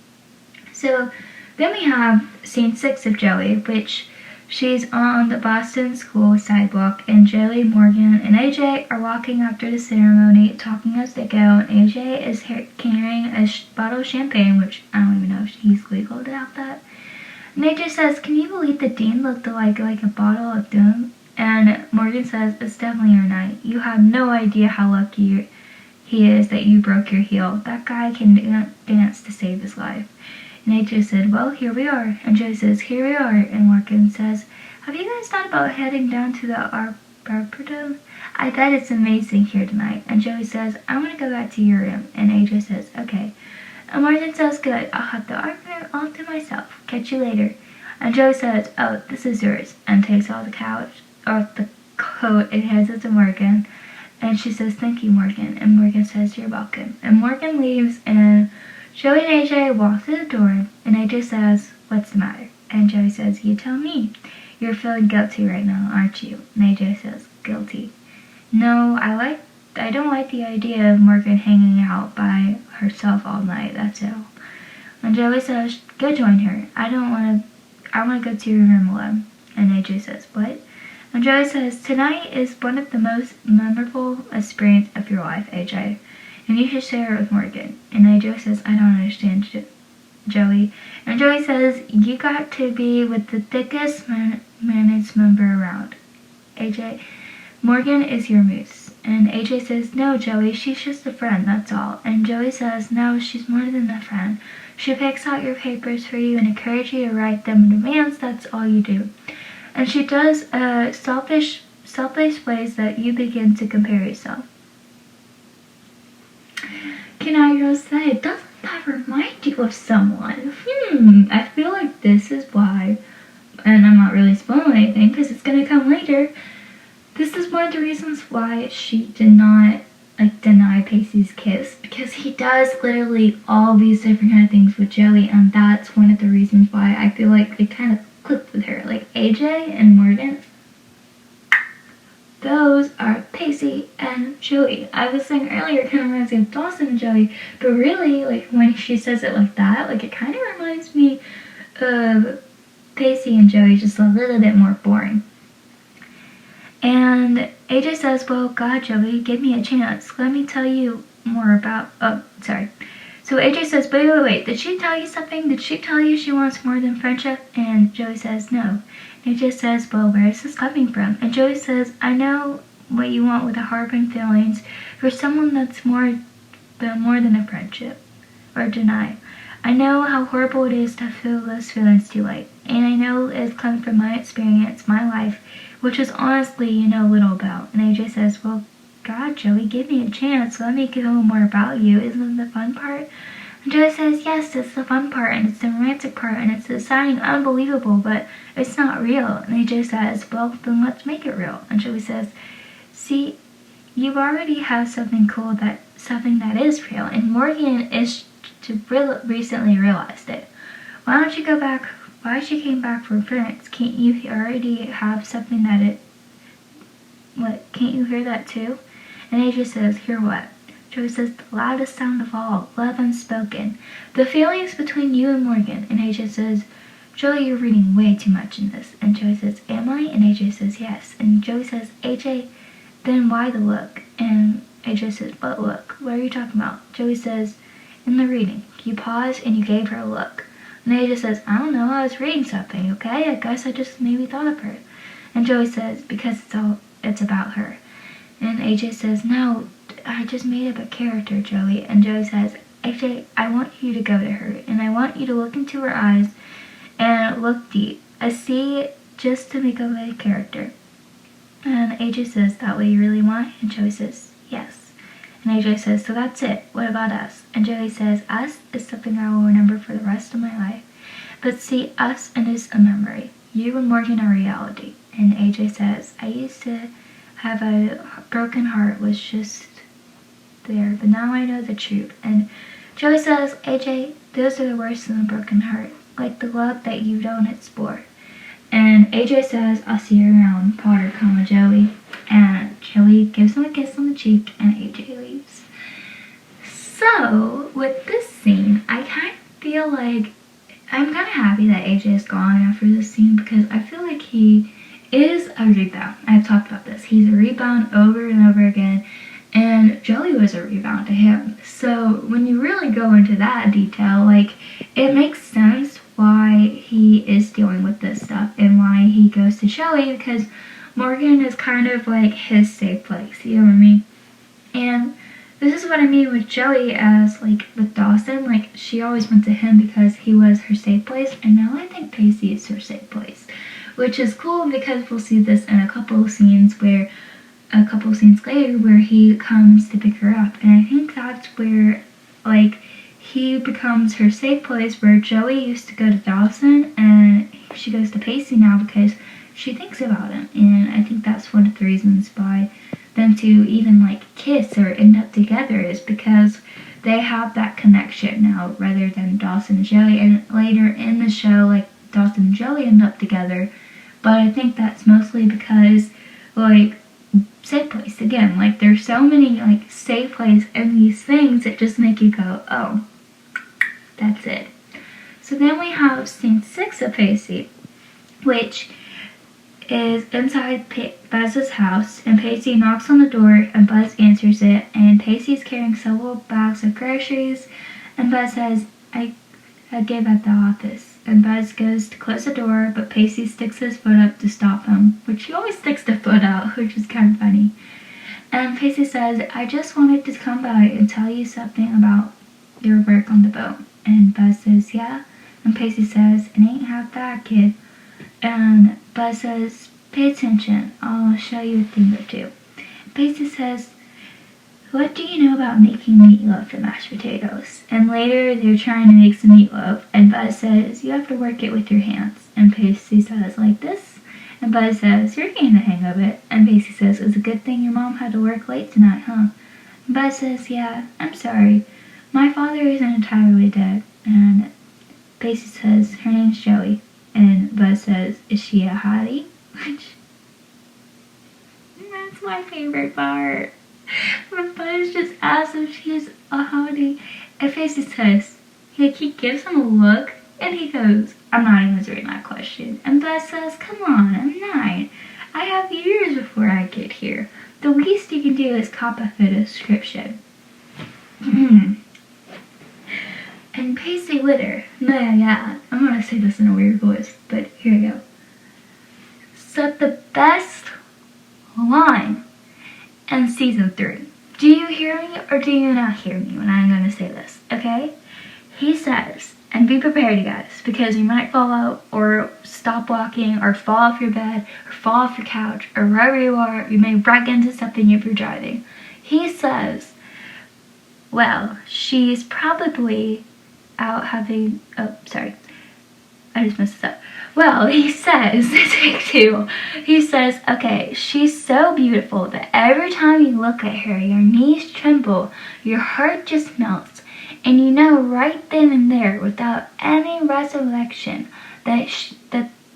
So then we have scene 6 of Joey, which she's on the Boston school sidewalk, and Joey, Morgan, and AJ are walking after the ceremony, talking as they go, and AJ is carrying a bottle of champagne, which I don't even know if he's legal to have that. And AJ says, "Can you believe the dean looked like a bottle of doom?" And Morgan says, "It's definitely your night. You have no idea how lucky he is that you broke your heel. That guy can dance to save his life." And AJ said, "Well, here we are." And Joey says, "Here we are." And Morgan says, "Have you guys thought about heading down to the Arboretum? I bet it's amazing here tonight." And Joey says, "I'm going to go back to your room." And AJ says, "Okay." And Morgan says, "Good. I'll have the argument all to myself. Catch you later." And Joey says, "Oh, this is yours," and takes off the coat and hands it to Morgan. And she says, "Thank you, Morgan." And Morgan says, "You're welcome." And Morgan leaves, and Joey and AJ walk through the door, and AJ says, "What's the matter?" And Joey says, "You tell me. You're feeling guilty right now, aren't you?" And AJ says, "Guilty? No, I don't like the idea of Morgan hanging out by herself all night, that's all." And Joey says, "Go join her. I want to go to your room alone." And AJ says, "What?" And Joey says, "Tonight is one of the most memorable experiences of your life, AJ. And you should share it with Morgan." And AJ says, "I don't understand, Joey." And Joey says, "You got to be with the thickest managed member around. AJ, Morgan is your moose." And AJ says, "No, Joey, she's just a friend, that's all." And Joey says, "No, she's more than a friend. She picks out your papers for you and encourages you to write them in advance, that's all you do. And she does selfish ways that you begin to compare yourself." Can I just say, doesn't that remind you of someone? I feel like this is why, and I'm not really spoiling anything because it's going to come later, this is one of the reasons why she did not deny Pacey's kiss, because he does literally all these different kind of things with Joey, and that's one of the reasons why I feel like it kind of clicked with her. Like AJ and Morgan, those are Pacey and Joey. I was saying earlier, it kind of reminds me of Dawson and Joey, but really, like, when she says it like that, like, it kind of reminds me Pacey and Joey just a little bit more boring. And AJ says, well, God, Joey, give me a chance. Let me tell you more about... Oh, sorry. So AJ says, wait. Did she tell you something? Did she tell you she wants more than friendship? And Joey says, no. AJ says, well, where is this coming from? And Joey says, I know what you want with the harboring feelings for someone that's more than a friendship or deny. I know how horrible it is to feel those feelings too late. And I know it's coming from my experience, my life, which is honestly, you know little about. And AJ says, well, God, Joey, give me a chance. Let me know more about you. Isn't that the fun part? And Joey says, yes, it's the fun part, and it's the romantic part, and it's exciting, unbelievable, but it's not real. And AJ says, well, then let's make it real. And Joey says, see, you already have something cool, something that is real, and Morgan is recently realized it. Why don't you go back? Why she came back from France? Can't you already have something can't you hear that too? And AJ says, hear what? Joey says, the loudest sound of all, love unspoken. The feelings between you and Morgan. And AJ says, Joey, you're reading way too much in this. And Joey says, am I? And AJ says, yes. And Joey says, AJ, then why the look? And AJ says, what look? What are you talking about? Joey says, in the reading, you paused and you gave her a look. And AJ says, I don't know, I was reading something, okay? I guess I just maybe thought of her. And Joey says, because it's about her. And AJ says, no, I just made up a character, Joey. And Joey says, AJ, I want you to go to her, and I want you to look into her eyes and look deep. I see just to make up a character. And AJ says, that what you really want? And Joey says, yes. And AJ says, so that's it. What about us? And Joey says, us is something I will remember for the rest of my life. But see, us and is a memory. You and Morgan are reality. And AJ says, I used to have a broken heart was just there, but now I know the truth. And Joey says, AJ, those are the worst than a broken heart, like the love that you don't explore. And AJ says, I'll see you around, Potter, Joey. And Joey gives him a kiss on the cheek, and AJ leaves. So, with this scene, I kind of feel like I'm kind of happy that AJ is gone after this scene, because I feel like he is a rebound. I've talked about this. He's a rebound over and over again, and Joey was a rebound to him. So when you really go into that detail, like, it makes sense why he is dealing with this stuff and why he goes to Joey, because Morgan is kind of like his safe place, you know what I mean? And this is what I mean with Joey as, like, with Dawson. Like, she always went to him because he was her safe place, and now I think Pacey is her safe place. Which is cool because we'll see this in a couple of scenes later where he comes to pick her up. And I think that's where, like, he becomes her safe place, where Joey used to go to Dawson and she goes to Pacey now because she thinks about him. And I think that's one of the reasons why them two even, like, kiss or end up together is because they have that connection now rather than Dawson and Joey. And later in the show, like, Dawson and Joey end up together, but I think that's mostly because, like, safe place again. Like, there's so many, like, safe place and these things that just make you go, oh, that's it. So then we have scene 6 of Pacey, which is inside Buzz's house, and Pacey knocks on the door, and Buzz answers it, and Pacey's carrying several bags of groceries, and Buzz says, I gave at the office. And Buzz goes to close the door, but Pacey sticks his foot up to stop him, which he always sticks the foot out, which is kind of funny. And Pacey says, I just wanted to come by and tell you something about your work on the boat. And Buzz says, yeah. And Pacey says, it ain't half bad, kid. And Buzz says, pay attention, I'll show you a thing or two. Pacey says, what do you know about making meatloaf and mashed potatoes? And later they're trying to make some meatloaf, and Buzz says, you have to work it with your hands. And Pacey says, like this? And Buzz says, you're getting the hang of it. And Pacey says, it's a good thing your mom had to work late tonight, huh? And Buzz says, yeah, I'm sorry. My father isn't entirely dead. And Pacey says, her name's Joey. And Buzz says, is she a hottie? Which, that's my favorite part. When Buzz just asks if she's a hottie, and Pacey says, he gives him a look, and he goes, I'm not answering that question. And Buzz says, come on, I'm 9. I have years before I get here. The least you can do is copy the description. And Pacey Witter, yeah, I'm gonna say this in a weird voice, but here we go. Said the best line in season 3. Do you hear me or do you not hear me when I'm gonna say this, okay? He says, and be prepared, you guys, because you might fall out or stop walking or fall off your bed or fall off your couch or wherever you are. You may wreck into something if you're driving. He says, well, she's probably out having, oh, sorry, I just messed this up. Well, he says, take 2, he says, okay, she's so beautiful that every time you look at her, your knees tremble, your heart just melts, and you know right then and there, without any recollection, that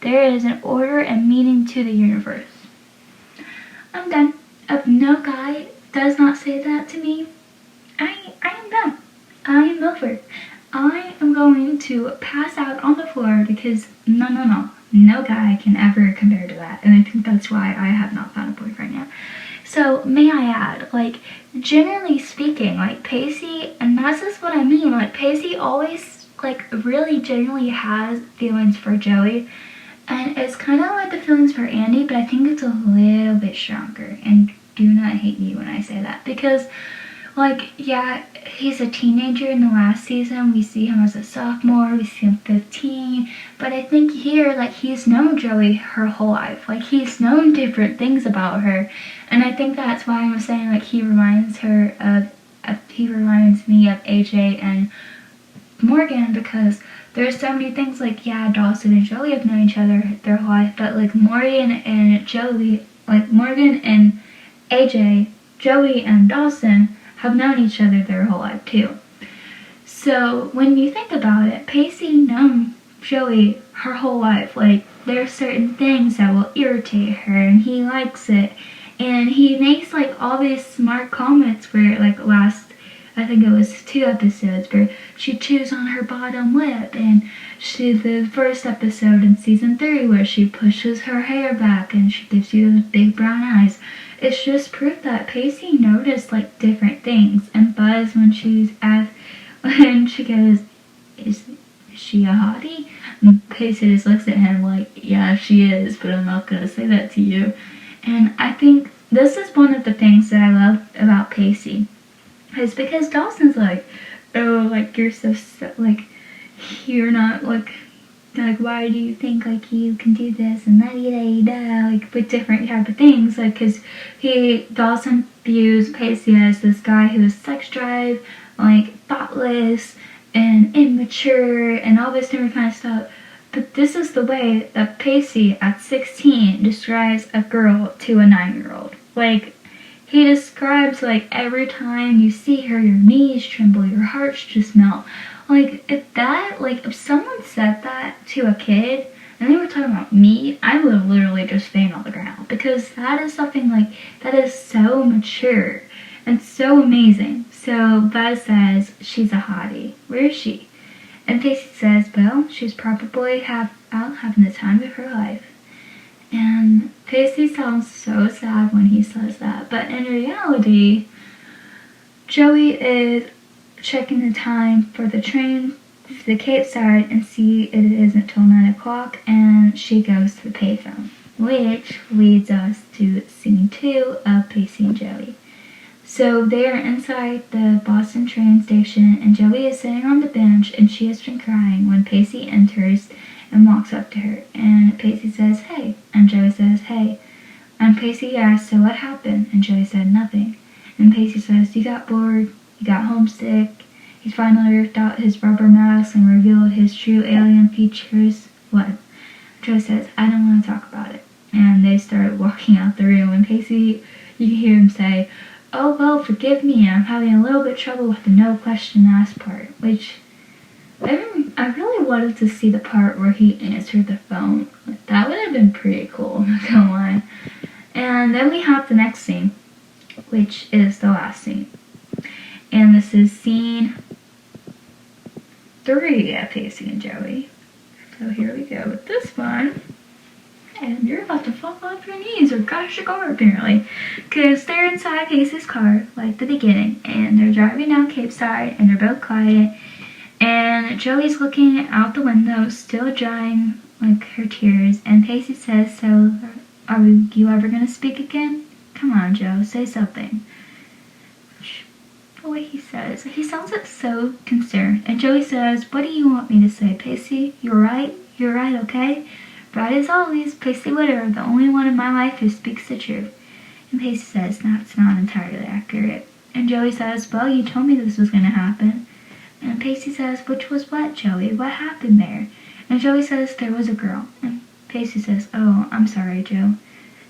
there is an order and meaning to the universe. I'm done. If no guy does not say that to me, I am done. I am over. I am going to pass out on the floor because no guy can ever compare to that. And I think that's why I have not found a boyfriend yet. So may I add, like, generally speaking, like Pacey, and that's just what I mean, like Pacey always, like, really genuinely has feelings for Joey. And it's kind of like the feelings for Andy, but I think it's a little bit stronger. And do not hate me when I say that, because, like, yeah, he's a teenager in the last season. We see him as a sophomore. We see him 15. But I think here, like, he's known Joey her whole life. Like, he's known different things about her. And I think that's why I'm saying, like, he reminds me of AJ and Morgan, because there's so many things, like, yeah, Dawson and Joey have known each other their whole life. But, like, Morgan and Joey, like, Morgan and AJ, Joey and Dawson have known each other their whole life too. So when you think about it, Pacey known Joey her whole life. Like, there's certain things that will irritate her and he likes it. And he makes, like, all these smart comments where, like, I think it was 2 episodes where she chews on her bottom lip, and the first episode in season 3 where she pushes her hair back and she gives you those big brown eyes. It's just proof that Pacey noticed, like, different things. And Buzz, when she goes, is she a hottie? And Pacey just looks at him like, yeah, she is, but I'm not gonna say that to you. And I think this is one of the things that I love about Pacey. Is because Dawson's like, oh, like, you're so, like, you're not, like, why do you think, like, you can do this and da-da-da-da, like, with different type of things, like, because Dawson views Pacey as this guy who is sex drive, like, thoughtless and immature and all this different kind of stuff. But this is the way that Pacey at 16 describes a girl to a 9-year-old. Like, he describes, like, every time you see her, your knees tremble, your hearts just melt. Like, if someone said that to a kid, and they were talking about me, I would literally just faint on the ground. Because that is something, like, that is so mature and so amazing. So Buzz says, she's a hottie. Where is she? And Pacey says, well, she's probably out having the time of her life. And Pacey sounds so sad when he says that. But in reality, Joey is checking the time for the train to the Cape Side and see it isn't until 9 o'clock, and she goes to the payphone, which leads us to scene 2 of Pacey and Joey. So they are inside the Boston train station, and Joey is sitting on the bench, and she has been crying when Pacey enters and walks up to her. And Pacey says, hey. And Joey says, hey. And Pacey asks, so what happened? And Joey said, nothing. And Pacey says, you got bored, you got homesick, he finally ripped out his rubber mask and revealed his true alien features. What? Joey says, I don't want to talk about it. And they start walking out the room, and Pacey, you can hear him say, oh, well, forgive me, I'm having a little bit trouble with the no question asked part, which I really wanted to see the part where he answered the phone. Like, that would have been pretty cool, I'm not gonna lie. And then we have the next scene, which is the last scene. And this is scene 3 of Pacey and Joey. So here we go with this one. And you're about to fall off your knees or crash your car, apparently. Because they're inside Pacey's car, like the beginning. And they're driving down Cape Side, and they're both quiet. And Joey's looking out the window, still drying, like, her tears. And Pacey says, so, are you ever going to speak again? Come on, Joe, say something. The way he says, he sounds like so concerned. And Joey says, what do you want me to say, Pacey? You're right, okay? Right as always, Pacey Witter, the only one in my life who speaks the truth. And Pacey says, that's not entirely accurate. And Joey says, well, you told me this was going to happen. And Pacey says, which was what, Joey? What happened there? And Joey says, there was a girl. And Pacey says, oh, I'm sorry, Joe.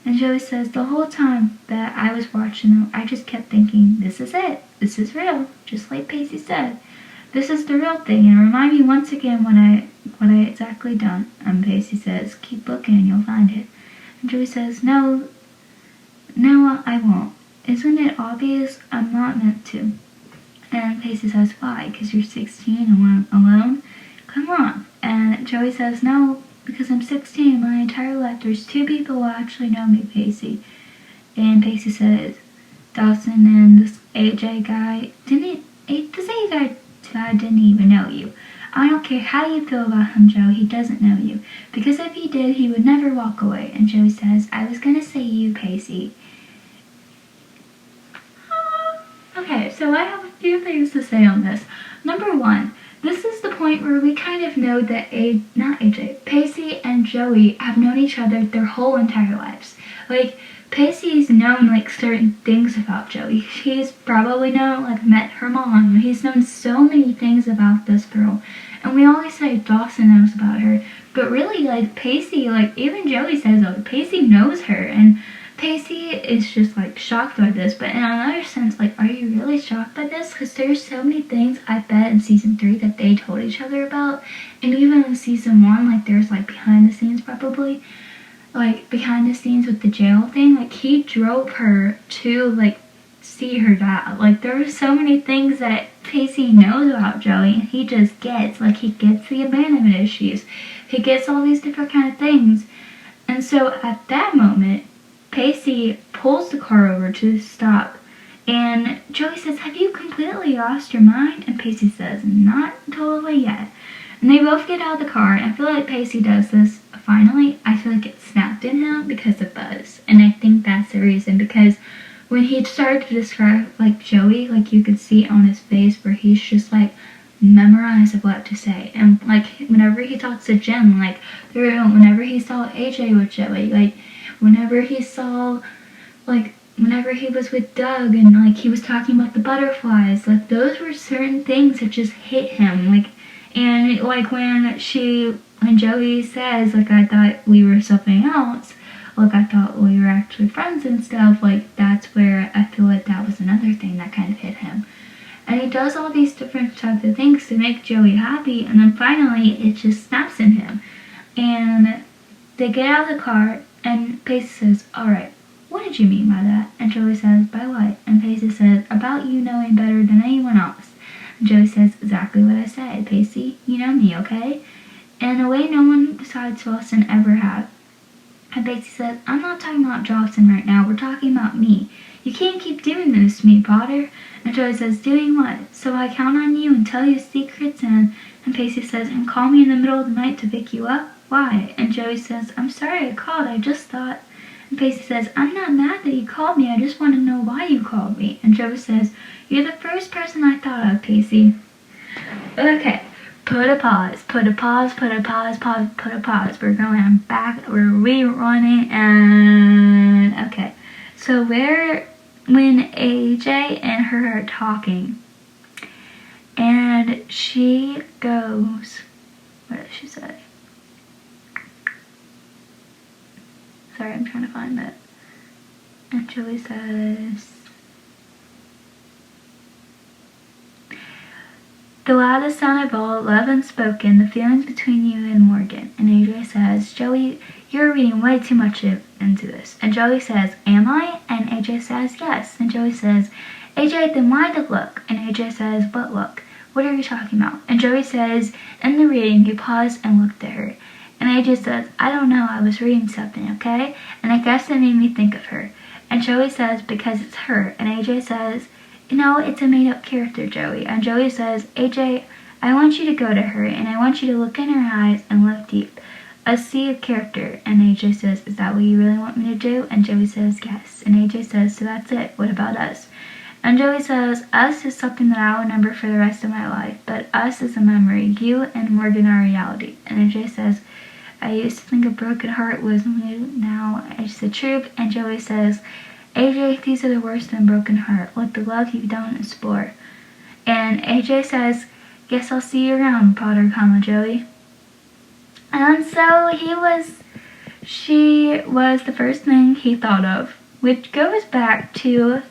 And Joey says, the whole time that I was watching them, I just kept thinking, this is it. This is real. Just like Pacey said. This is the real thing. And remind me once again what I exactly done. And Pacey says, keep looking and you'll find it. And Joey says, no, I won't. Isn't it obvious? I'm not meant to. And Pacey says, why? Because you're 16 and alone? Come on. And Joey says, no, because I'm 16 my entire life. There's 2 people who actually know me, Pacey. And Pacey says, Dawson and this AJ guy, this AJ guy didn't even know you. I don't care how you feel about him, Joe, he doesn't know you. Because if he did, he would never walk away. And Joey says, I was gonna say you, Pacey. Okay, so I have a few things to say on this. Number 1, this is the point where we kind of know that Pacey and Joey have known each other their whole entire lives. Like, Pacey's known, like, certain things about Joey. He's probably met her mom. He's known so many things about this girl. And we always say Dawson knows about her. But really, like, Pacey, like, even Joey says, Pacey knows her. And Pacey is just, like, shocked by this. But in another sense, like, are you really shocked by this? Because there's so many things, I bet, in season 3 that they told each other about. And even in season 1, like, there's, like, behind the scenes probably. Like, behind the scenes with the jail thing, like, he drove her to, like, see her dad. Like, there are so many things that Pacey knows about Joey, and he just gets. Like, he gets the abandonment issues. He gets all these different kind of things. And so, at that moment, Pacey pulls the car over to stop, and Joey says, have you completely lost your mind? And Pacey says, not totally yet. And they both get out of the car, and I feel like Pacey does this finally. I feel like it snapped in him because of Buzz. And I think that's the reason, because when he started to describe, like, Joey, like, you could see on his face where he's just, like, memorized of what to say. And, like, whenever he talks to Jen, like, whenever he saw AJ with Joey, like, whenever he saw, like, whenever he was with Doug and, like, he was talking about the butterflies, like, those were certain things that just hit him, like, and, like, when Joey says, like, I thought we were something else, like, I thought we were actually friends and stuff, like, that's where I feel like that was another thing that kind of hit him. And he does all these different types of things to make Joey happy, and then finally, it just snaps in him. And they get out of the car, and Pacey says, alright, what did you mean by that? And Joey says, by what? And Pacey says, about you knowing better than anyone else. And Joey says, exactly what I said, Pacey. You know me, okay? In a way no one besides Dawson ever had. And Pacey says, I'm not talking about Dawson right now, we're talking about me. You can't keep doing this to me, Potter. And Joey says, doing what? So I count on you and tell you secrets and Pacey says, and call me in the middle of the night to pick you up? Why? And Joey says, I'm sorry I called, I just thought. And Pacey says, I'm not mad that you called me, I just want to know why you called me. And Joey says, you're the first person I thought of, Pacey. Okay. Put a pause. We're going back, we're rerunning, and okay. So when AJ and her are talking, and she goes, what does she say? Sorry, I'm trying to find it. And Joey says, the loudest sound of all, love unspoken, the feelings between you and Morgan. And AJ says, Joey, you're reading way too much into this. And Joey says, am I? And AJ says, yes. And Joey says, AJ, then why the look? And AJ says, what look? what are you talking about? And Joey says, in the reading, you pause and looked at her. And AJ says, I don't know, I was reading something, okay? And I guess it made me think of her. And Joey says, because it's her. And AJ says, no, it's a made-up character, Joey. And Joey says, AJ, I want you to go to her, and I want you to look in her eyes and look deep. A sea of character. And AJ says, is that what you really want me to do? And Joey says, yes. And AJ says, so that's it. What about us? And Joey says, us is something that I'll remember for the rest of my life, but us is a memory. You and Morgan are reality. And AJ says, I used to think a broken heart was new, now it's the truth. And Joey says, AJ, these are the worst than broken heart. Let the love you don't explore. And AJ says, guess I'll see you around, Potter, Joey. And so she was the first thing he thought of, which goes back to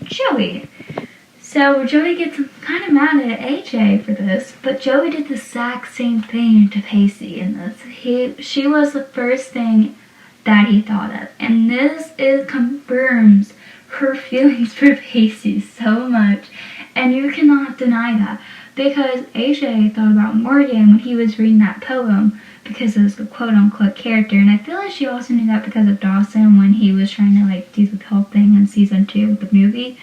Joey. So Joey gets kind of mad at AJ for this, but Joey did the exact same thing to Pacey in this. She was the first thing that he thought of, and this confirms her feelings for Pacey so much, and you cannot deny that, because AJ thought about Morgan when he was reading that poem because it was a quote-unquote character, and I feel like she also knew that because of Dawson when he was trying to do the whole thing in season 2 of the movie.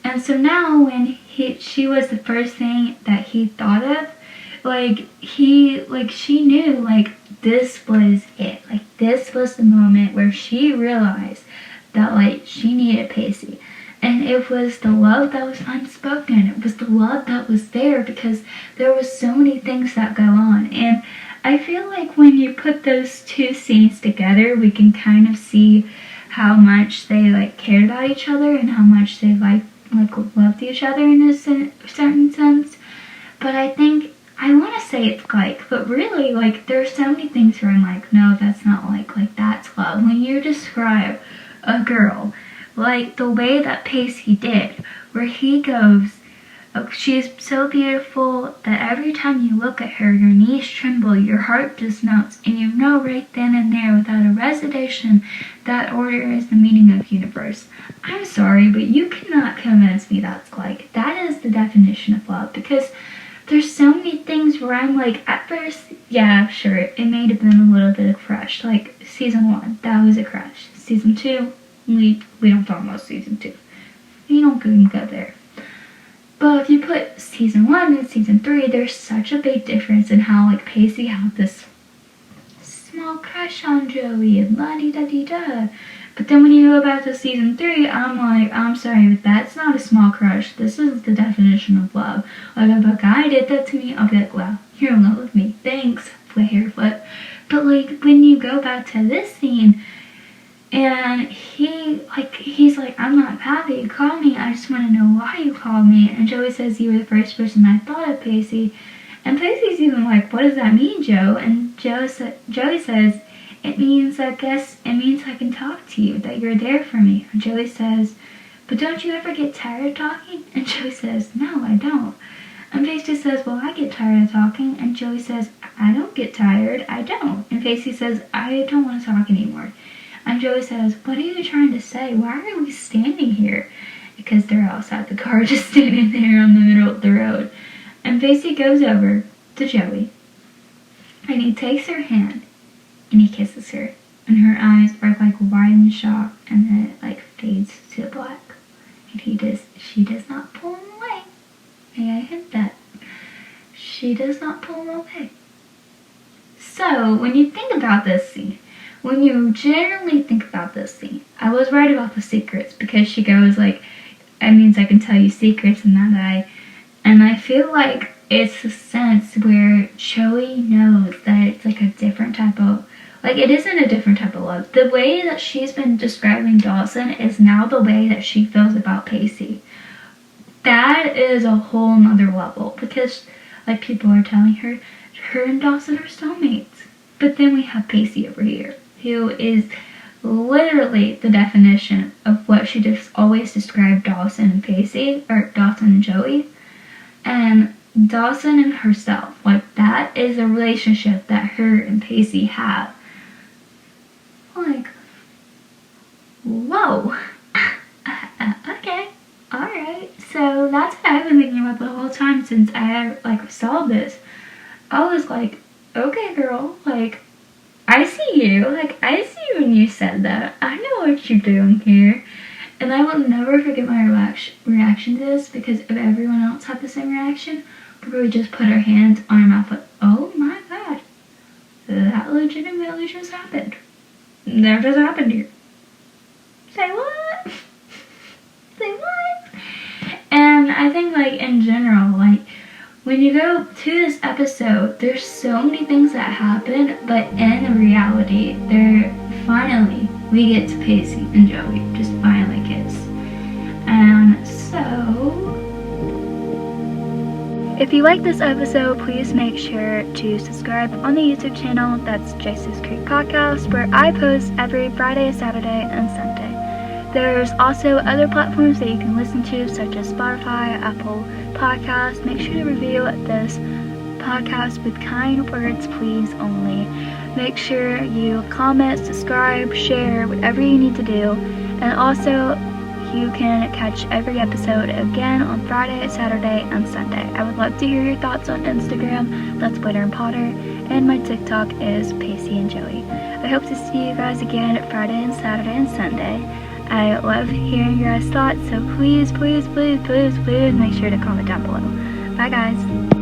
And so now when she was the first thing that he thought of, she knew this was it. This was the moment where she realized that she needed Pacey. And it was the love that was unspoken. It was the love that was there because there was so many things that go on. And I feel like when you put those two scenes together, we can kind of see how much they cared about each other and how much they loved each other in a certain sense. But I think I want to say it's but really there's so many things where I'm no, that's not that's love. When you describe a girl the way that Pacey did, where he goes, oh, she is so beautiful that every time you look at her, your knees tremble, your heart just melts, and you know right then and there, without a reservation, that order is the meaning of universe. I'm sorry, but you cannot convince me that's that is the definition of love, because there's so many things where I'm at first, yeah, sure, it may have been a little bit of crush, season 1, that was a crush. Season 2, we don't talk about season 2. You don't even go there. But if you put season 1 and season 3, there's such a big difference in how Pacey had this small crush on Joey and la-di-da-di-da. But then when you go back to season 3, I'm sorry, but that's not a small crush. This is the definition of love. If a guy did that to me, I'll be well, you're in love with me. Thanks, Flarefoot. But when you go back to this scene, and he's I'm not mad that you called me, I just want to know why you called me. And Joey says, you were the first person I thought of, Pacey. And Pacey's even what does that mean, Joe? And Joey says, it means I can talk to you, that you're there for me. And Joey says, but don't you ever get tired of talking? And Joey says, no, I don't. And Pacey says, well, I get tired of talking. And Joey says, I don't get tired, I don't. And Pacey says, I don't want to talk anymore. And Joey says, what are you trying to say? Why are we standing here? Because they're outside the car, just standing there on the middle of the road. And Pacey goes over to Joey, and he takes her hand, and he kisses her. And her eyes are wide in shock, and then it fades to black. And she does not pull him away. May I hint that? She does not pull him away. So, when you think about this scene, when you generally think about this scene, I was right about the secrets, because she goes it means I can tell you secrets and that and I feel it's a sense where Joey knows that it's a different type of, it isn't a different type of love. The way that she's been describing Dawson is now the way that she feels about Pacey. That is a whole nother level, because people are telling her and Dawson are soulmates. But then we have Pacey over here, who is literally the definition of what she just always described Dawson and Pacey, or Dawson and Joey. And Dawson and herself, that is a relationship that her and Pacey have. Whoa. Okay, alright. So that's what I've been thinking about the whole time since I like saw this, I was like, okay girl, like I see you, like I see when you said that. I know what you're doing here. And I will never forget my reaction to this, because if everyone else had the same reaction, probably just put our hands on our mouth like, oh my god, that legitimately just happened. That just happened here. Say what? Say what? And I think like in general, like when you go to this episode, there's so many things that happen, but in reality, finally we get to Pacey and Joey just finally kiss. And so, if you like this episode, please make sure to subscribe on the YouTube channel. That's Jacey's Creek Podcast, where I post every Friday, Saturday, and Sunday. There's also other platforms that you can listen to, such as Spotify, Apple Podcasts. Make sure to review this podcast with kind words, please, only. Make sure you comment, subscribe, share, whatever you need to do. And also, you can catch every episode again on Friday, Saturday, and Sunday. I would love to hear your thoughts on Instagram. That's Witter and Potter. And my TikTok is Pacey and Joey. I hope to see you guys again Friday and Saturday and Sunday. I love hearing your guys' thoughts, so please, please, please, please, please make sure to comment down below. Bye guys.